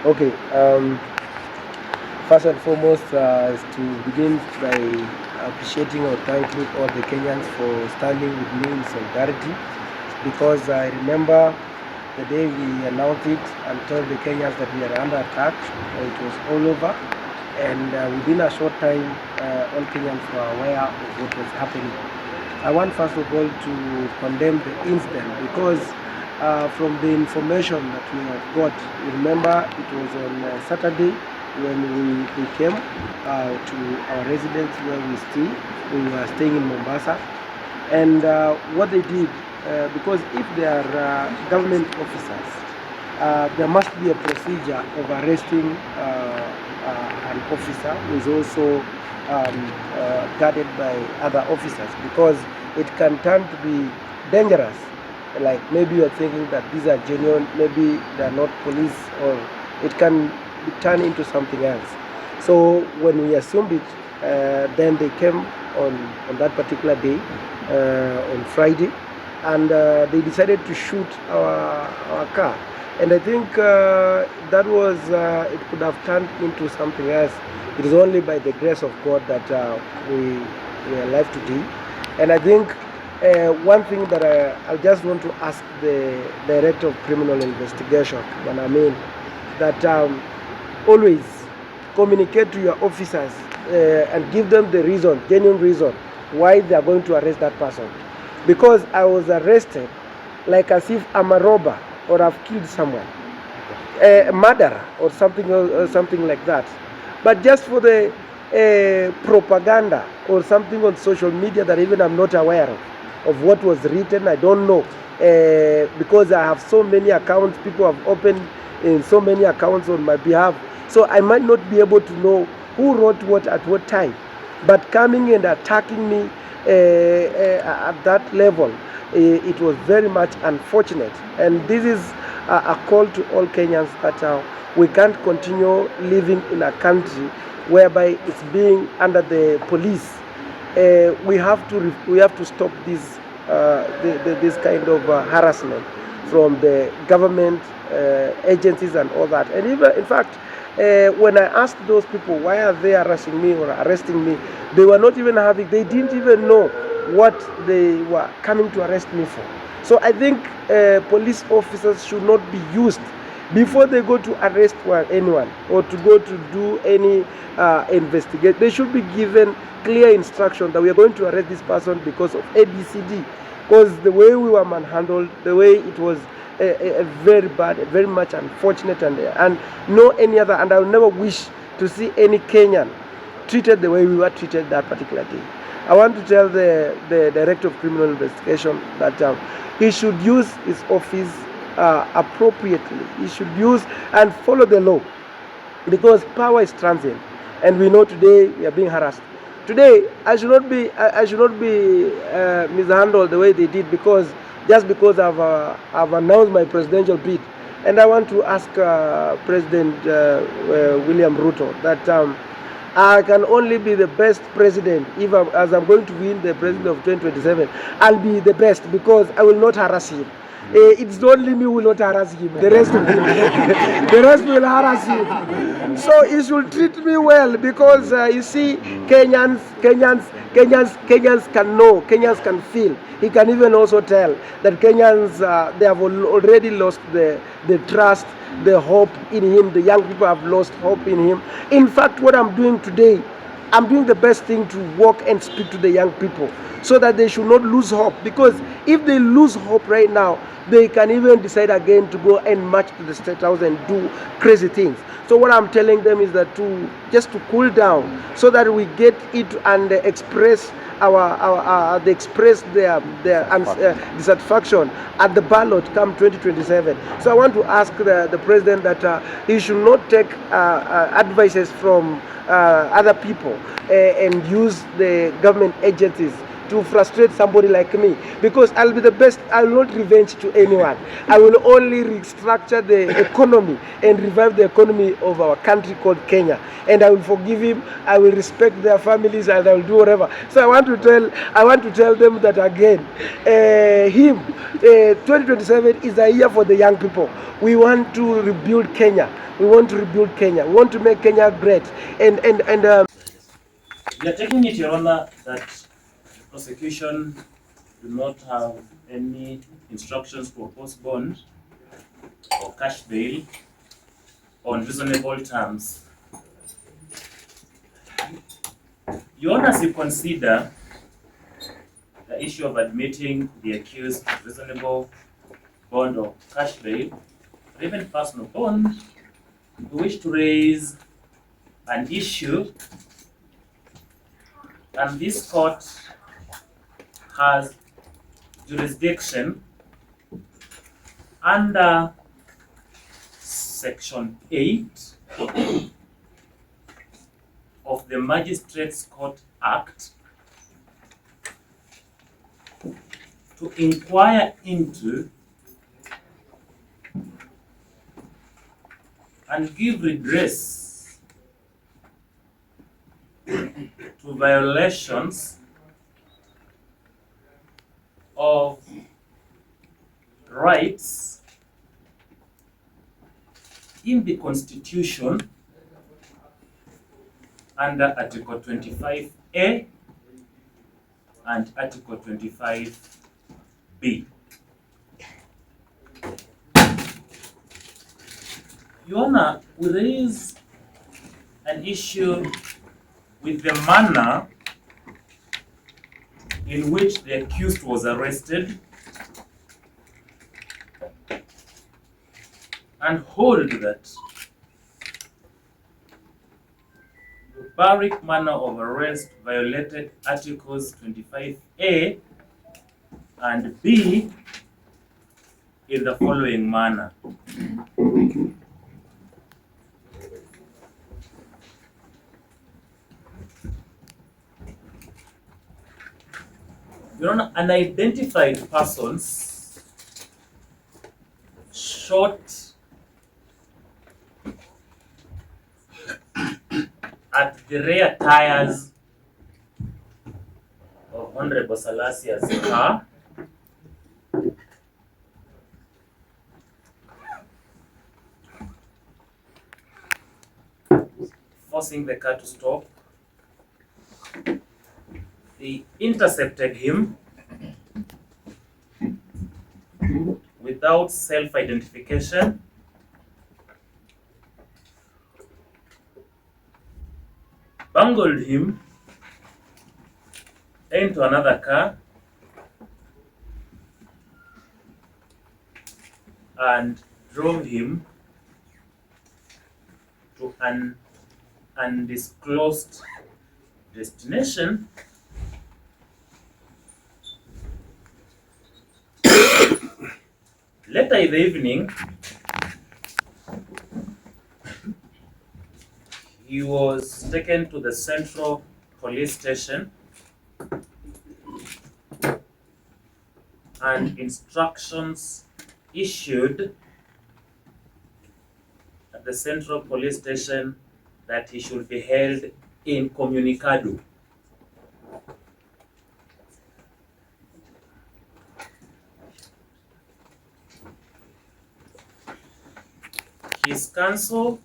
Okay. First and foremost, is to begin by appreciating or thanking all the Kenyans for standing with me in solidarity, because I remember the day we announced it and told the Kenyans that we are under attack. It was all over, and within a short time, all Kenyans were aware of what was happening. I want first of all to condemn the incident, because from the information that we have got, you remember it was on Saturday when we came to our residence where we stay. We were staying in Mombasa, and what they did, because if they are government officers, there must be a procedure of arresting an officer who is also guarded by other officers, because it can turn to be dangerous. Like maybe you're thinking that these are genuine, maybe they're not police, or it can be turned into something else. So when we assumed it, then they came on that particular day, on Friday, and they decided to shoot our car. And I think that was, it could have turned into something else. It is only by the grace of God that we are alive today. And I think one thing that I just want to ask the Director of Criminal Investigation, when I mean, that always communicate to your officers and give them the reason, genuine reason, why they are going to arrest that person. Because I was arrested like as if I'm a robber or I've killed someone, a murderer or something like that. But just for the propaganda or something on social media that even I'm not aware of what was written, I don't know, because I have so many accounts, people have opened in so many accounts on my behalf, so I might not be able to know who wrote what at what time. But coming and attacking me at that level, it was very much unfortunate. And this is a call to all Kenyans that we can't continue living in a country whereby it's being under the police. We have to stop this this kind of harassment from the government agencies and all that. And even, in fact, when I asked those people why are they harassing me or arresting me, they were not even they didn't even know what they were coming to arrest me for. So I think police officers should not be used before they go to arrest anyone or to go to do any investigate. They should be given clear instruction that we are going to arrest this person because of ABCD. Because the way we were manhandled, the way it was a very bad, very much unfortunate, and no any other, and I will never wish to see any Kenyan treated the way we were treated that particular day. I want to tell the Director of Criminal Investigation that he should use his office appropriately. He should use and follow the law, because power is transient, and we know today we are being harassed. Today, I should not be mishandled the way they did, because just because I've announced my presidential bid, and I want to ask President William Ruto that I can only be the best president if as I'm going to win the president of 2027. I'll be the best, because I will not harass him. It's only me who will not harass him. The rest of him, the rest will harass him. So he should treat me well, because you see, Kenyans can know, Kenyans can feel. He can even also tell that Kenyans they have already lost the trust, the hope in him. The young people have lost hope in him. In fact, what I'm doing today, I'm doing the best thing to walk and speak to the young people so that they should not lose hope. Because if they lose hope right now, they can even decide again to go and march to the State House and do crazy things. So what I'm telling them is that just to cool down, so that we get it and express their dissatisfaction at the ballot come 2027. So I want to ask the president that he should not take advices from other people and use the government agencies to frustrate somebody like me, because I'll be the best. I will not revenge to anyone. I will only restructure the economy and revive the economy of our country called Kenya. And I will forgive him. I will respect their families, and I will do whatever. So I want to tell them that again. 2027 is a year for the young people. We want to rebuild Kenya. We want to rebuild Kenya. We want to make Kenya great. And We are taking it, Your Honor, that the prosecution do not have any instructions to oppose bond or cash bail on reasonable terms. Your Honor, as you consider the issue of admitting the accused to reasonable bond or cash bail, or even personal bond, we wish to raise an issue, and this court has jurisdiction under Section 8 of the Magistrates Court Act to inquire into and give redress to violations of rights in the Constitution under Article 25A and Article 25B. Your Honor, we raise an issue with the manner in which the accused was arrested and hold that the barbaric manner of arrest violated Articles 25A and B in the following manner. Your Honor, unidentified persons shot at the rear tires of Honorable Salasya's car forcing the car to stop. They intercepted him without self-identification, bungled him into another car, and drove him to an undisclosed destination later in the evening. He was taken to the Central Police Station and instructions issued at the Central Police Station that he should be held incommunicado. His counsel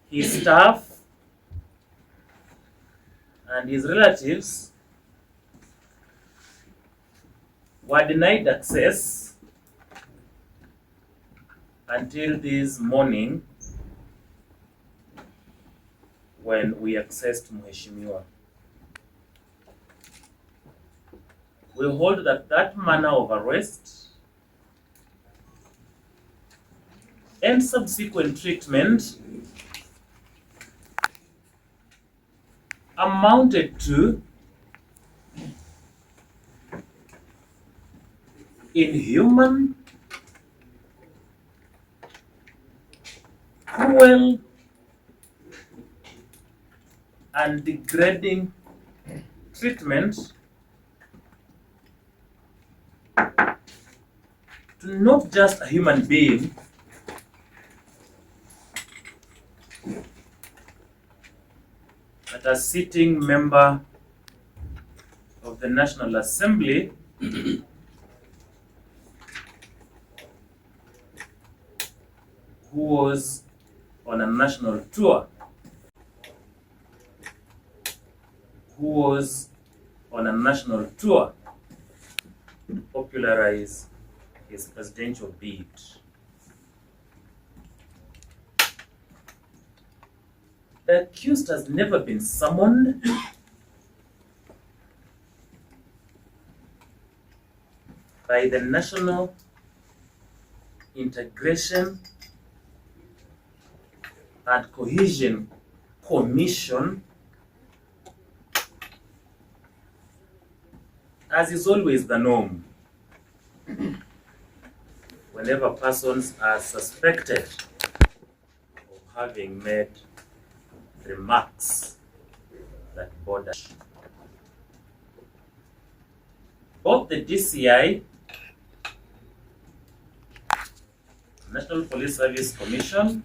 his staff and his relatives were denied access until this morning when we accessed Mheshimiwa. We hold that that manner of arrest and subsequent treatment amounted to inhuman, cruel, and degrading treatment to not just a human being, but a sitting member of the National Assembly who was on a national tour, to popularize his presidential bid. The accused has never been summoned by the National Integration and Cohesion Commission, as is always the norm whenever persons are suspected of having made remarks that border. Both the DCI, National Police Service Commission,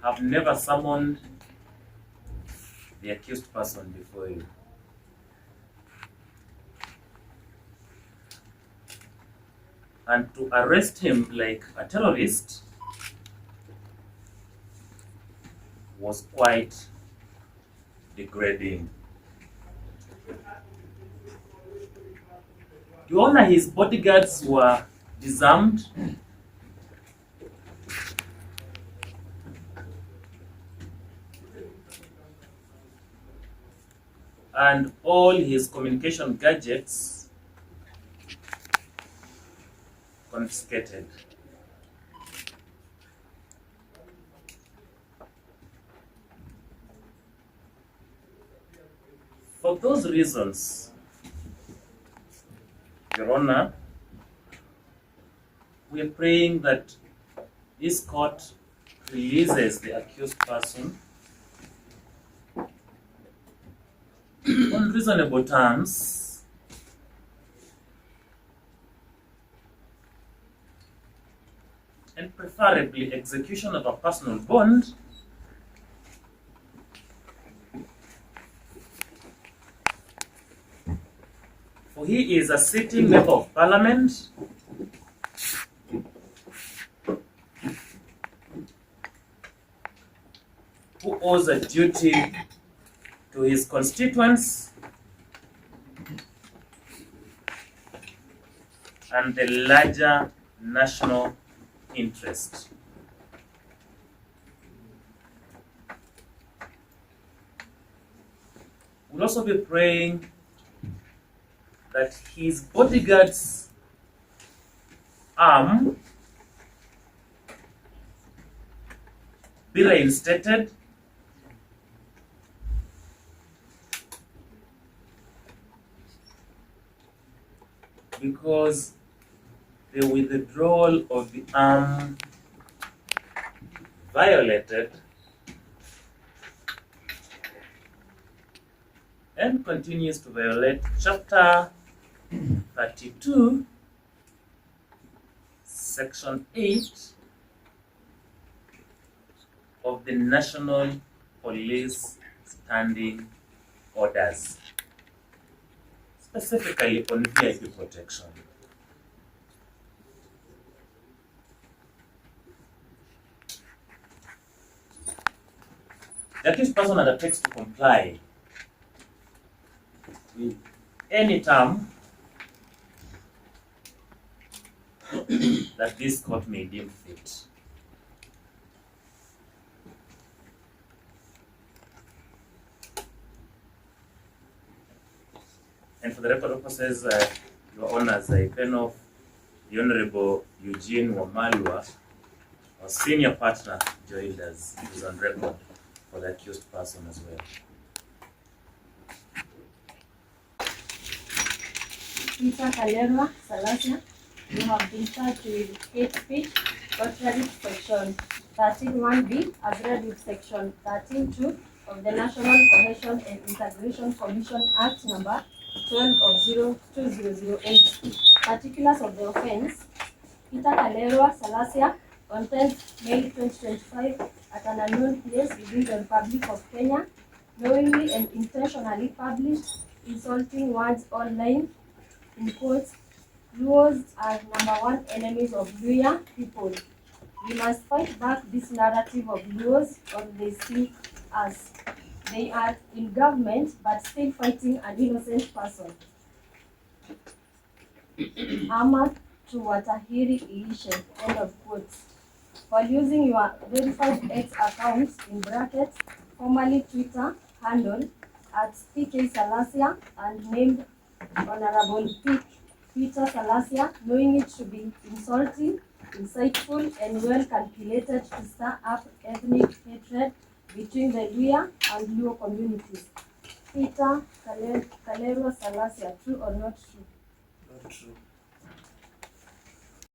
have never summoned the accused person before you. And to arrest him like a terrorist was quite degrading. Your Honor, his bodyguards were disarmed and all his communication gadgets confiscated. For those reasons, Your Honor, we are praying that this court releases the accused person on reasonable terms and preferably execution of a personal bond for he is a sitting member of parliament who owes a duty to his constituents and the larger national interest. We'll also be praying that his bodyguard's arm be reinstated because the withdrawal of the arm violated and continues to violate Chapter 32, Section 8 of the National Police Standing Orders, specifically on VIP protection. The accused person undertakes to comply with any term that this court may deem fit. And for the record purposes, Your Honors, I pen off the Honorable Eugene Wamalwa, our senior partner, Joilders, who is on record for the accused person as well. Peter Kalerwa, Salasya, you have been charged with hate speech contrary to Section 13(1)(b), as read with Section 13(2) of the National Cohesion and Integration Commission Act number 12 of 2008. Particulars of the offence: Peter Kalerwa Salasya, on 10th May 2025, at an unknown place within the Republic of Kenya, knowingly and intentionally published insulting words online, in quotes. Luos are #1 enemies of Luya people. We must fight back this narrative of Luos, or they see us. They are in government but still fighting an innocent person. Ama to Watahiri Ilishe, end of quotes. While using your verified X account, in brackets, formerly Twitter handle, at PK Salasya, and named Honorable Peter Salasya, knowing it to be insulting, insightful, and well calculated to stir up ethnic hatred between the Luya and Luo communities. Peter Kalerwa Salasya, true or not true?